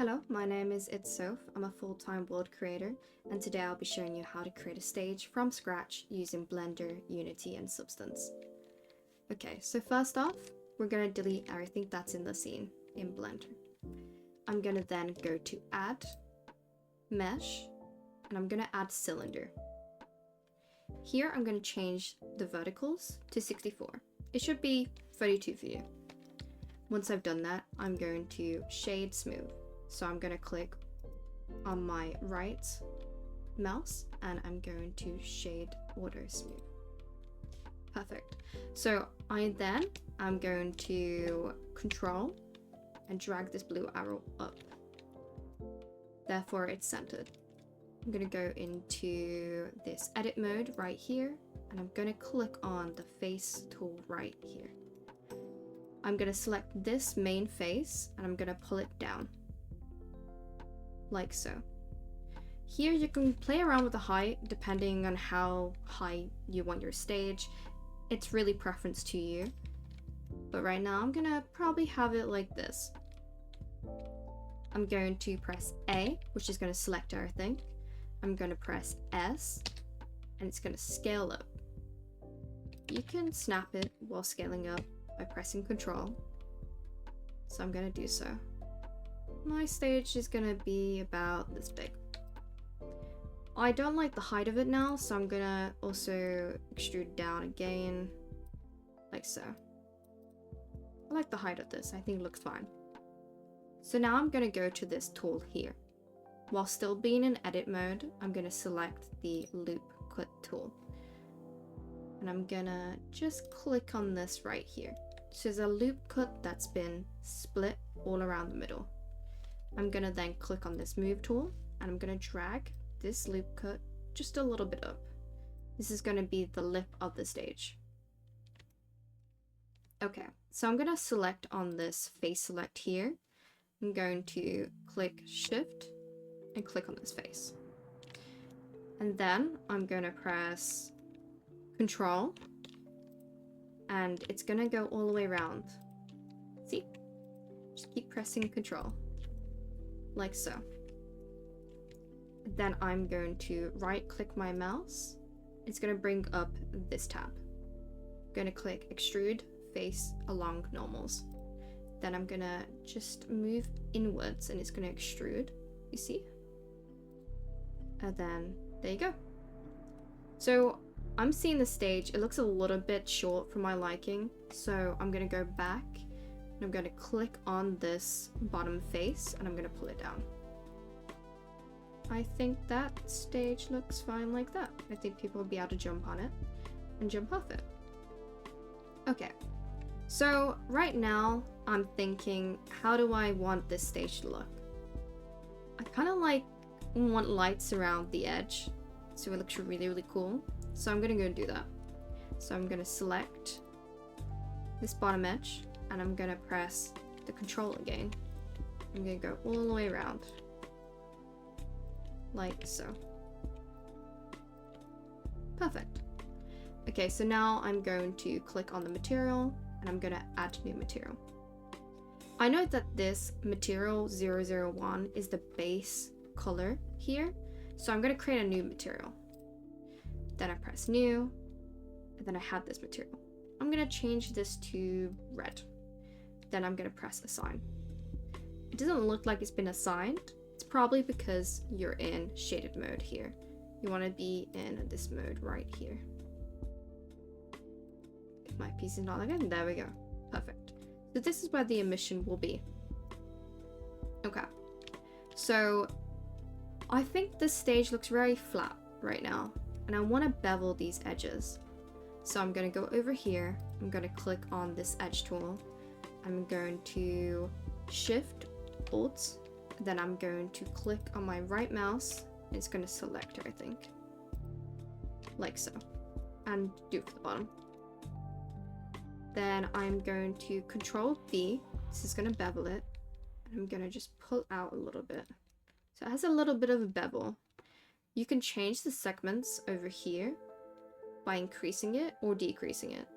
Hello, my name is Itz Soph. I'm a full-time world creator, and today I'll be showing you how to create a stage from scratch using Blender, Unity, and Substance. Okay, so first off, we're going to delete everything that's in the scene in Blender. I'm going to then go to Add, Mesh, and I'm going to add Cylinder. Here I'm going to change the verticals to 64. It should be 32 for you. Once I've done that, I'm going to Shade Smooth. So I'm going to click on my right mouse and I'm going to Shade Auto Smooth. Perfect. So I'm going to Control and drag this blue arrow up. Therefore it's centered. I'm going to go into this edit mode right here and I'm going to click on the face tool right here. I'm going to select this main face and I'm going to pull it down. Like so. Here you can play around with the height depending on how high you want your stage. It's really preference to you. But right now I'm gonna probably have it like this. I'm going to press A, which is going to select everything. I'm going to press S and it's going to scale up. You can snap it while scaling up by pressing Control. So I'm going to do so. My stage is gonna be about this big. I don't like the height of it now, so I'm gonna also extrude down again, like so. I like the height of this, I think it looks fine. So now I'm gonna go to this tool here. While still being in edit mode, I'm gonna select the loop cut tool. And I'm gonna just click on this right here. So there's a loop cut that's been split all around the middle. I'm gonna then click on this move tool and I'm gonna drag this loop cut just a little bit up. This is gonna be the lip of the stage. Okay, so I'm gonna select on this face select here. I'm going to click Shift and click on this face. And then I'm gonna press Control and it's gonna go all the way around. See? Just keep pressing Control. Like so. Then I'm going to right click my mouse. It's going to bring up this tab. I'm going to click extrude face along normals. Then I'm going to just move inwards and it's going to extrude. You see? And then there you go. So I'm seeing the stage. It looks a little bit short for my liking. So I'm going to go back. I'm going to click on this bottom face and I'm going to pull it down. I think that stage looks fine like that. I think people will be able to jump on it and jump off it. Okay, so right now I'm thinking, how do I want this stage to look? I kind of want lights around the edge so it looks really, really cool. So I'm going to go and do that. So I'm going to select this bottom edge. And I'm gonna press the Control again. I'm gonna go all the way around. Like so. Perfect. Okay, so now I'm going to click on the material and I'm gonna add new material. I know that this material 001 is the base color here. So I'm gonna create a new material. Then I press new, and then I have this material. I'm gonna change this to red. Then I'm going to press assign. It doesn't look like it's been assigned. It's probably because you're in shaded mode here. You want to be in this mode right here. If my piece is not like that, there we go. Perfect. So this is where the emission will be. Okay. So I think this stage looks very flat right now. And I want to bevel these edges. So I'm going to go over here. I'm going to click on this edge tool. I'm going to Shift Alt, then I'm going to click on my right mouse. It's going to select everything, like so, and do it for the bottom. Then I'm going to Control B. This is going to bevel it, and I'm going to just pull out a little bit. So it has a little bit of a bevel. You can change the segments over here by increasing it or decreasing it.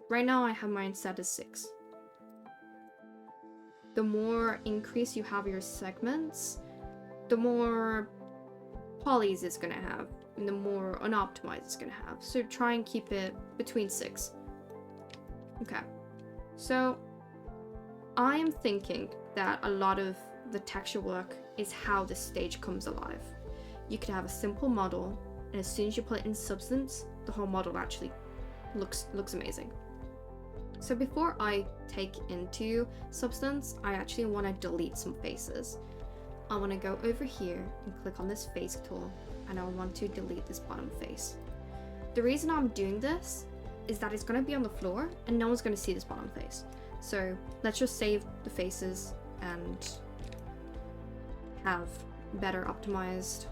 Right now I have mine set as 6. the more increase you have your segments, the more polys it's gonna have, and the more unoptimized it's gonna have. So try and keep it between 6. Okay, so I am thinking that a lot of the texture work is how the stage comes alive. You could have a simple model, and as soon as you put it in Substance, the whole model actually looks amazing. So before I take into Substance, I actually want to delete some faces. I want to go over here and click on this face tool, and I want to delete this bottom face. The reason I'm doing this is that it's going to be on the floor and no one's going to see this bottom face. So let's just save the faces and have better optimized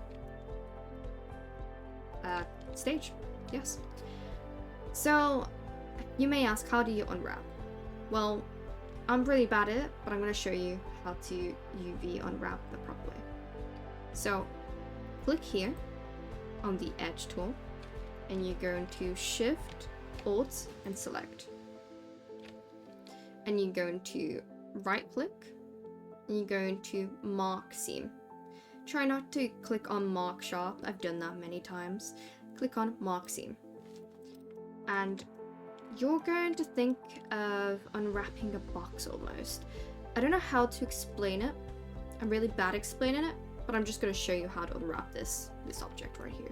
stage. Yes. So you may ask, how do you unwrap? Well, I'm really bad at it, but I'm going to show you how to UV unwrap the proper way. So click here on the edge tool, and you're going to Shift, Alt, and select. And you're going to right click, and you're going to mark seam. Try not to click on mark sharp, I've done that many times. Click on mark seam. And you're going to think of unwrapping a box almost. I don't know how to explain it. I'm really bad at explaining it, but I'm just going to show you how to unwrap this object right here.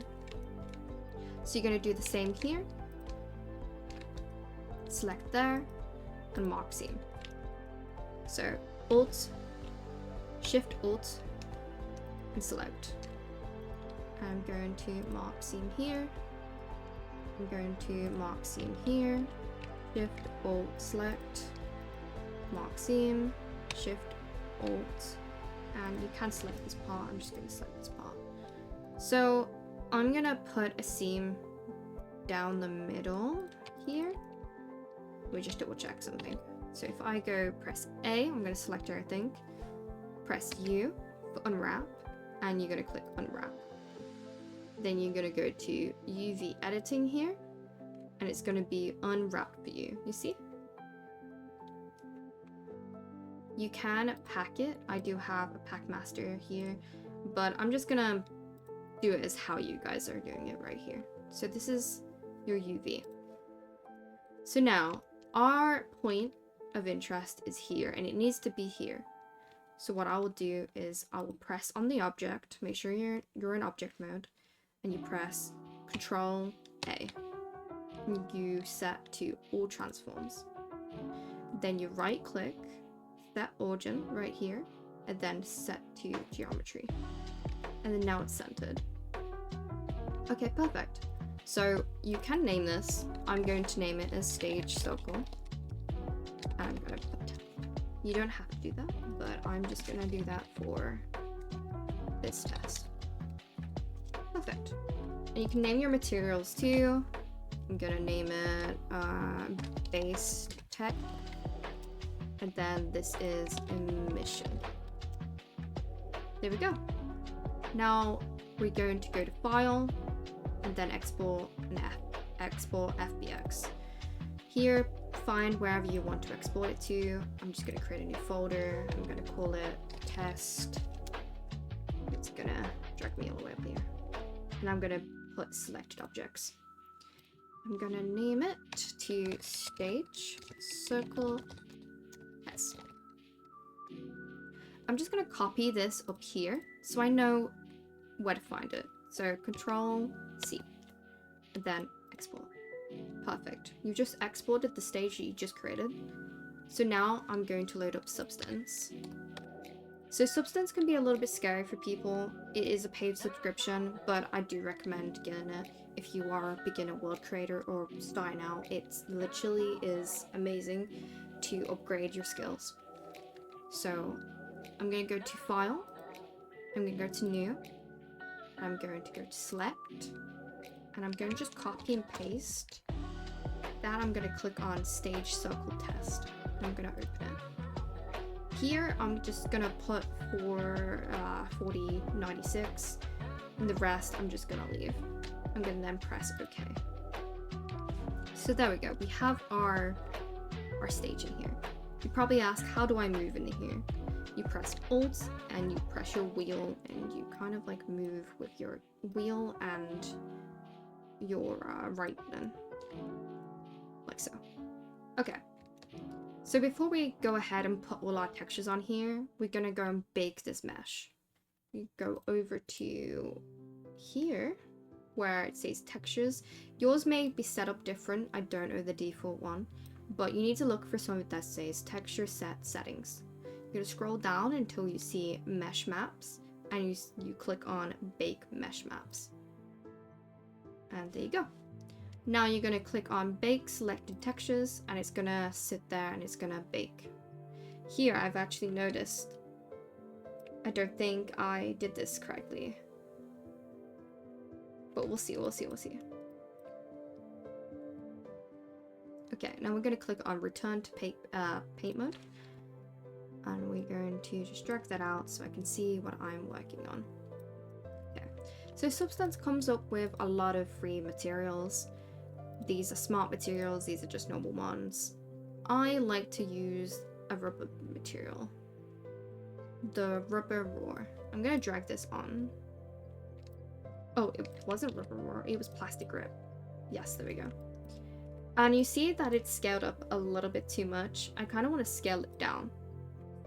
So you're going to do the same here. Select there and mark seam. So Alt, Shift Alt, and select. I'm going to mark seam here. I'm going to mark seam here. Shift Alt, select, mark seam, Shift Alt, and you can select this part. I'm just going to select this part. So I'm going to put a seam down the middle here. Let me just double check something. So if I go press A, I'm going to select everything. Press U for unwrap, and you're going to click unwrap. Then you're going to go to UV editing here, and it's going to be unwrap for you. You see? You can pack it. I do have a pack master here, but I'm just going to do it as how you guys are doing it right here. So this is your UV. So now our point of interest is here, and it needs to be here. So what I will do is I will press on the object, make sure you're in object mode, and you press Control A. And you set to all transforms. Then you right click, set origin right here, and then set to geometry. And then now it's centered. Okay, perfect. So you can name this. I'm going to name it as Stage Circle. And I'm going to put, you don't have to do that, but I'm just going to do that for this test. Perfect. And you can name your materials too. I'm gonna name it base tech, and then this is emission. There we go. Now we're going to go to File, and then Export and Export FBX. Here, find wherever you want to export it to. I'm just gonna create a new folder. I'm gonna call it Test. It's gonna drag me all the way up here. And I'm gonna put selected objects. I'm gonna name it to Stage Circle S. I'm just gonna copy this up here so I know where to find it. So Control C, and then export. Perfect. You just exported the stage that you just created. So now I'm going to load up Substance. So Substance can be a little bit scary for people. It is a paid subscription, but I do recommend getting it if you are a beginner world creator or starting out. It literally is amazing to upgrade your skills. So I'm going to go to File, I'm going to go to New, I'm going to go to Select, and I'm going to just copy and paste that. I'm going to click on Stage Circle Test, and I'm going to open it. Here, I'm just gonna put for 4096, and the rest I'm just gonna leave. I'm gonna then press OK. So there we go. We have our stage in here. You probably ask, how do I move in here? You press Alt and you press your wheel and you kind of like move with your wheel and your right button. Like so. Okay. So before we go ahead and put all our textures on here, we're gonna go and bake this mesh. You go over to here where it says textures. Yours may be set up different. I don't know the default one, but you need to look for something that says texture set settings. You're gonna scroll down until you see mesh maps and you click on bake mesh maps. And there you go. Now you're gonna click on bake selected textures and it's gonna sit there and it's gonna bake. Here I've actually noticed, I don't think I did this correctly. But we'll see. Okay, now we're gonna click on return to paint mode. And we're going to just drag that out so I can see what I'm working on. Okay, so Substance comes up with a lot of free materials. These are smart materials, these are just normal ones. I like to use a rubber material. The rubber roar. I'm gonna drag this on. Oh, it wasn't rubber roar, it was plastic grip. Yes, there we go. And you see that it's scaled up a little bit too much. I kind of want to scale it down.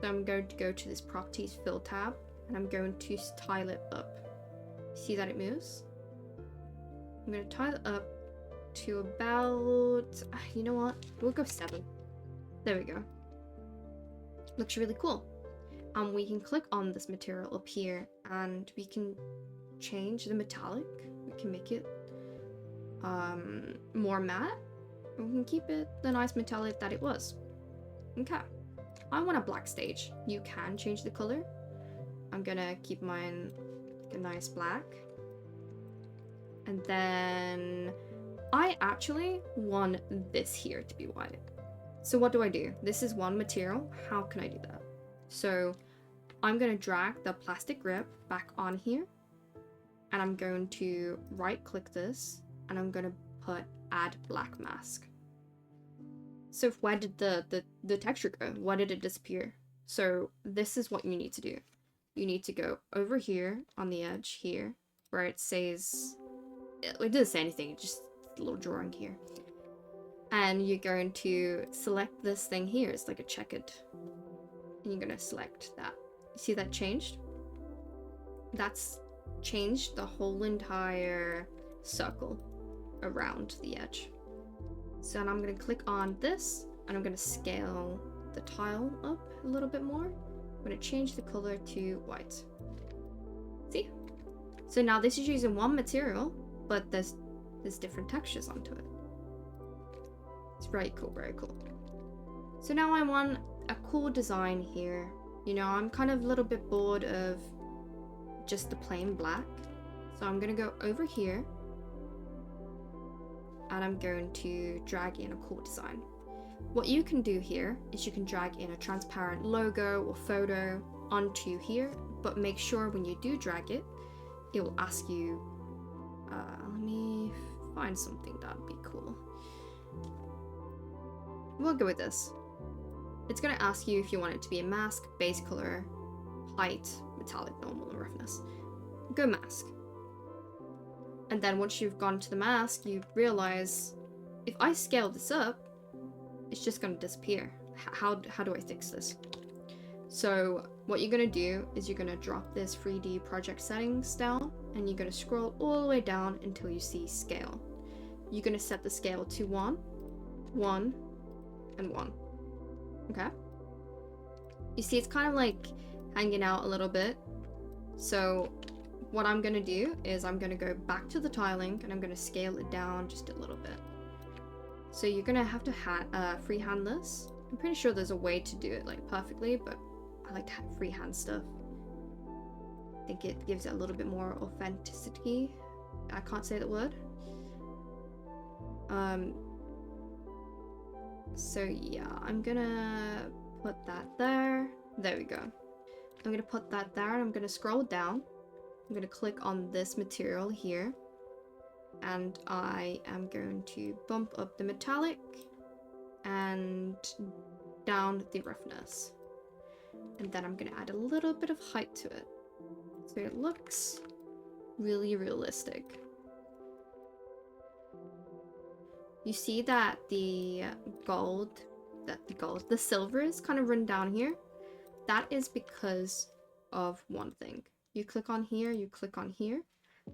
So I'm going to go to this properties fill tab and I'm going to tile it up. See that it moves? I'm going to tile it up to about, you know what? We'll go 7. There we go. Looks really cool. We can click on this material up here and we can change the metallic. We can make it more matte. We can keep it the nice metallic that it was. Okay. I want a black stage. You can change the color. I'm gonna keep mine like a nice black. And then I actually want this here to be white. So what do? This is one material. How can I do that? So I'm gonna drag the plastic grip back on here and I'm going to right click this and I'm gonna put add black mask. So where did the texture go? Why did it disappear? So this is what you need to do. You need to go over here on the edge here where it says, it doesn't say anything, it's just a little drawing here. And you're going to select this thing here, it's like a checkered. And you're gonna select that. You see that changed? That's changed the whole entire circle around the edge. So now I'm going to click on this and I'm going to scale the tile up a little bit more. I'm going to change the color to white. See? So now this is using one material, but there's different textures onto it. It's very cool, very cool. So now I want a cool design here. You know, I'm kind of a little bit bored of just the plain black. So I'm going to go over here. And I'm going to drag in a cool design. What you can do here is you can drag in a transparent logo or photo onto here, but make sure when you do drag it, it will ask you, let me find something that'd be cool. We'll go with this. It's gonna ask you if you want it to be a mask, base color, height, metallic, normal, and roughness. Go mask. And then once you've gone to the mask, you realize if I scale this up, it's just going to disappear. How do I fix this? So what you're going to do is you're going to drop this 3D project settings down and you're going to scroll all the way down until you see scale. You're going to set the scale to 1, 1, and 1. Okay? You see it's kind of like hanging out a little bit. So what I'm going to do is I'm going to go back to the tiling and I'm going to scale it down just a little bit. So you're going to have to freehand this. I'm pretty sure there's a way to do it like perfectly, but I like to freehand stuff. I think it gives it a little bit more authenticity. I can't say that word. So yeah, I'm going to put that there. There we go. I'm going to put that there and I'm going to scroll down. I'm going to click on this material here and I am going to bump up the metallic and down the roughness. And then I'm gonna add a little bit of height to it, so it looks really realistic. You see that the silver is kind of run down here. That is because of one thing. You click on here, you click on here.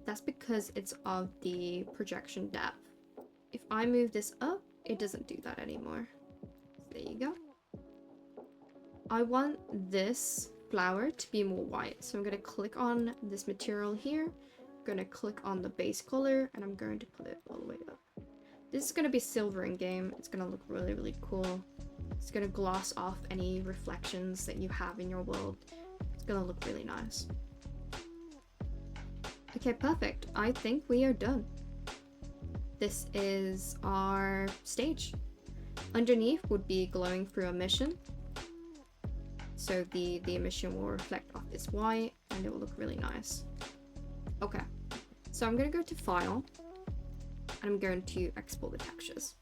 That's because it's of the projection depth. If I move this up, it doesn't do that anymore. So there you go. I want this flower to be more white. So I'm going to click on this material here. I'm going to click on the base color and I'm going to put it all the way up. This is going to be silver in game. It's going to look really, really cool. It's going to gloss off any reflections that you have in your world. It's going to look really nice. Okay, perfect. I think we are done. This is our stage. Underneath would be glowing through emission. So the emission will reflect off this white and it will look really nice. Okay, so I'm going to go to File and I'm going to export the textures.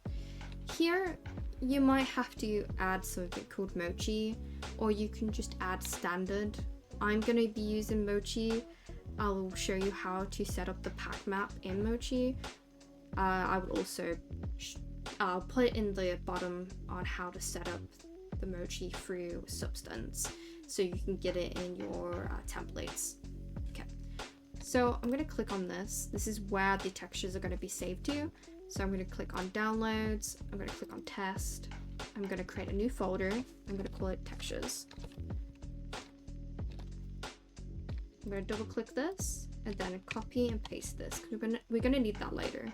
Here, you might have to add something called Mochi, or you can just add standard. I'm going to be using Mochi. I'll show you how to set up the pack map in Mochi. I would also, I'll put it in the bottom on how to set up the Mochi through Substance, so you can get it in your templates. Okay, so I'm going to click on this. This is where the textures are going to be saved to. So I'm going to click on Downloads. I'm going to click on Test. I'm going to create a new folder. I'm going to call it Textures. I'm going to double click this and then copy and paste this because we're going to need that later.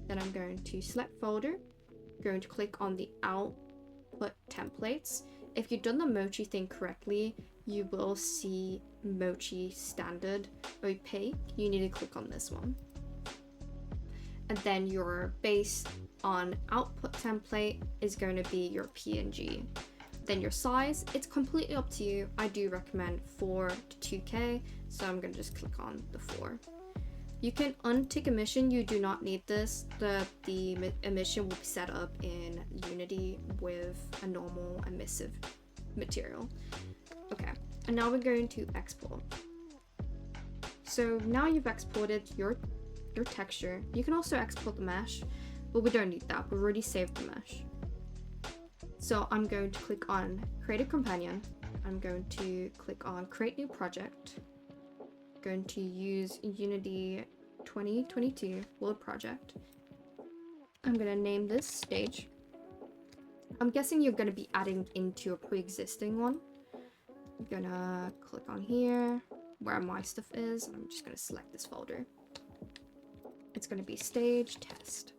Then I'm going to select folder. I'm going to click on the output templates. If you've done the Mochi thing correctly, you will see Mochi standard opaque. You need to click on this one. And then your base on output template is going to be your PNG. Then your size, it's completely up to you. I do recommend 4 to 2K, so I'm going to just click on the 4. You can untick emission. You do not need this. The emission will be set up in Unity with a normal emissive material. Okay, and now we're going to export. So now you've exported your texture. You can also export the mesh, but we don't need that. We've already saved the mesh. So I'm going to click on Create a Companion. I'm going to click on Create New Project. I'm going to use Unity 2022 World Project. I'm going to name this Stage. I'm guessing you're going to be adding into a pre-existing one. I'm going to click on here where my stuff is. I'm just going to select this folder. It's going to be Stage Test.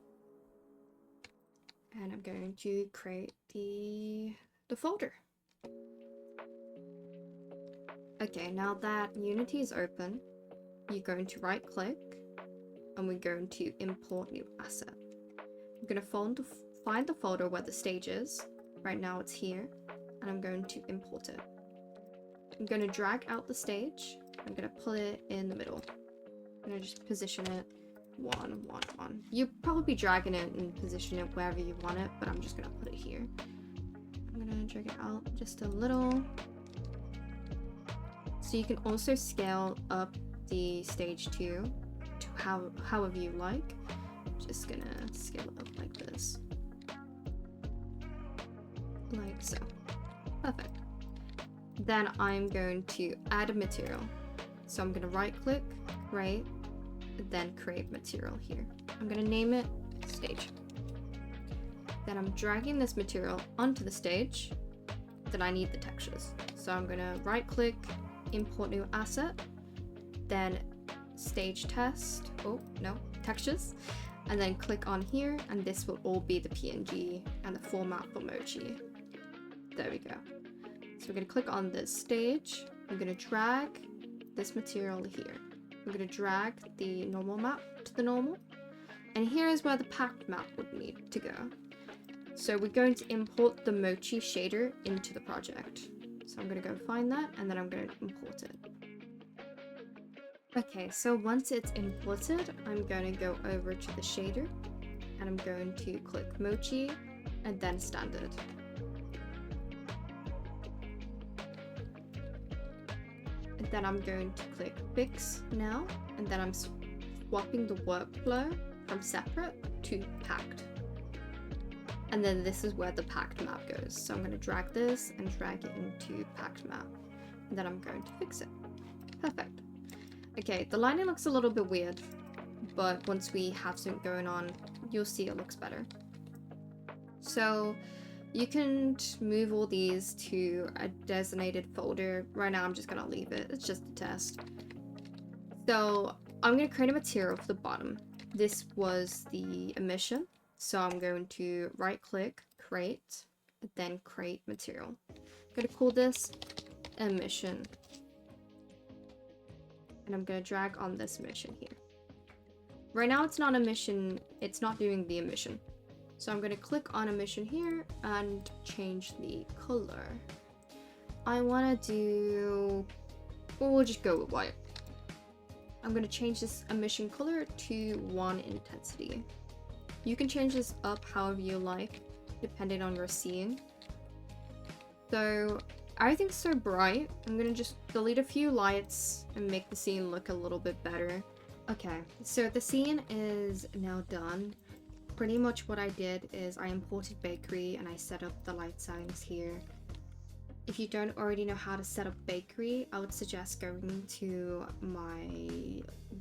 And I'm going to create the folder. Okay, now that Unity is open, you're going to right click and we're going to import new asset. I'm going to find the folder where the stage is. Right now it's here, and I'm going to import it. I'm going to drag out the stage. I'm going to put it in the middle. I'm going to just position it 1, 1, 1. You'll probably be dragging it and position it wherever you want it, but I'm just going to put it here. I'm going to drag it out just a little. So you can also scale up the stage to however you like. Just going to scale it up like this. Like so. Perfect. Then I'm going to add a material. So I'm going to right click, right, then create material here. I'm going to name it Stage. Then I'm dragging this material onto the stage. Then I need the textures. So I'm going to right click, import new asset, then stage test, textures, and then click on here, and this will all be the PNG and the format for Mochi. There we go. So we're going to click on this stage. I'm going to drag this material here. I'm going to drag the normal map to the normal. And here is where the packed map would need to go. So we're going to import the Mochi shader into the project. So I'm going to go find that, and then I'm going to import it. Okay, so once it's imported, I'm going to go over to the shader, and I'm going to click Mochi, and then Standard. And then I'm going to click fix now, and then I'm swapping the workflow from separate to packed. And then this is where the packed map goes. So I'm going to drag this and drag it into packed map. And then I'm going to fix it. Perfect. Okay, the lighting looks a little bit weird, but once we have something going on, you'll see it looks better. So you can move all these to a designated folder. Right now I'm just gonna leave it, it's just a test. So I'm gonna create a material for the bottom. This was the emission. So I'm going to right click, create, then create material. I'm gonna call this emission. And I'm gonna drag on this emission here. Right now it's not emission, it's not doing the emission. So I'm gonna click on emission here and change the color. I wanna do, well, we'll just go with white. I'm gonna change this emission color to 1 intensity. You can change this up however you like, depending on your scene. So everything's so bright, I'm gonna just delete a few lights and make the scene look a little bit better. Okay, so the scene is now done. Pretty much what I did is I imported bakery and I set up the light settings here. If you don't already know how to set up bakery, I would suggest going to my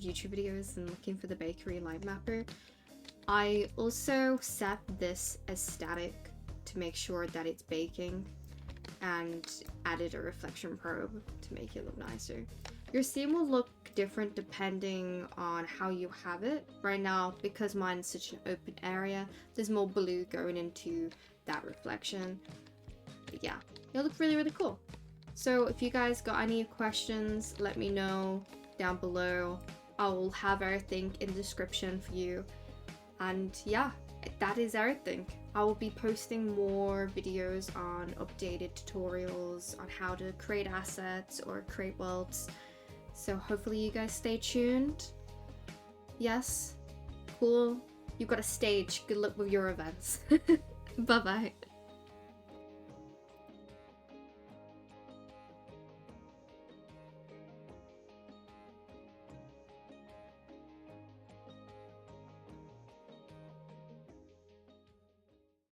YouTube videos and looking for the bakery light mapper. I also set this as static to make sure that it's baking, and added a reflection probe to make it look nicer. Your scene will look different depending on how you have it. Right now, because mine's such an open area, there's more blue going into that reflection. But yeah, it'll look really, really cool. So if you guys got any questions, let me know down below. I will have everything in the description for you. And yeah, that is everything. I will be posting more videos on updated tutorials on how to create assets or create worlds. So hopefully you guys stay tuned. Yes, cool. You've got a stage. Good luck with your events. Bye bye.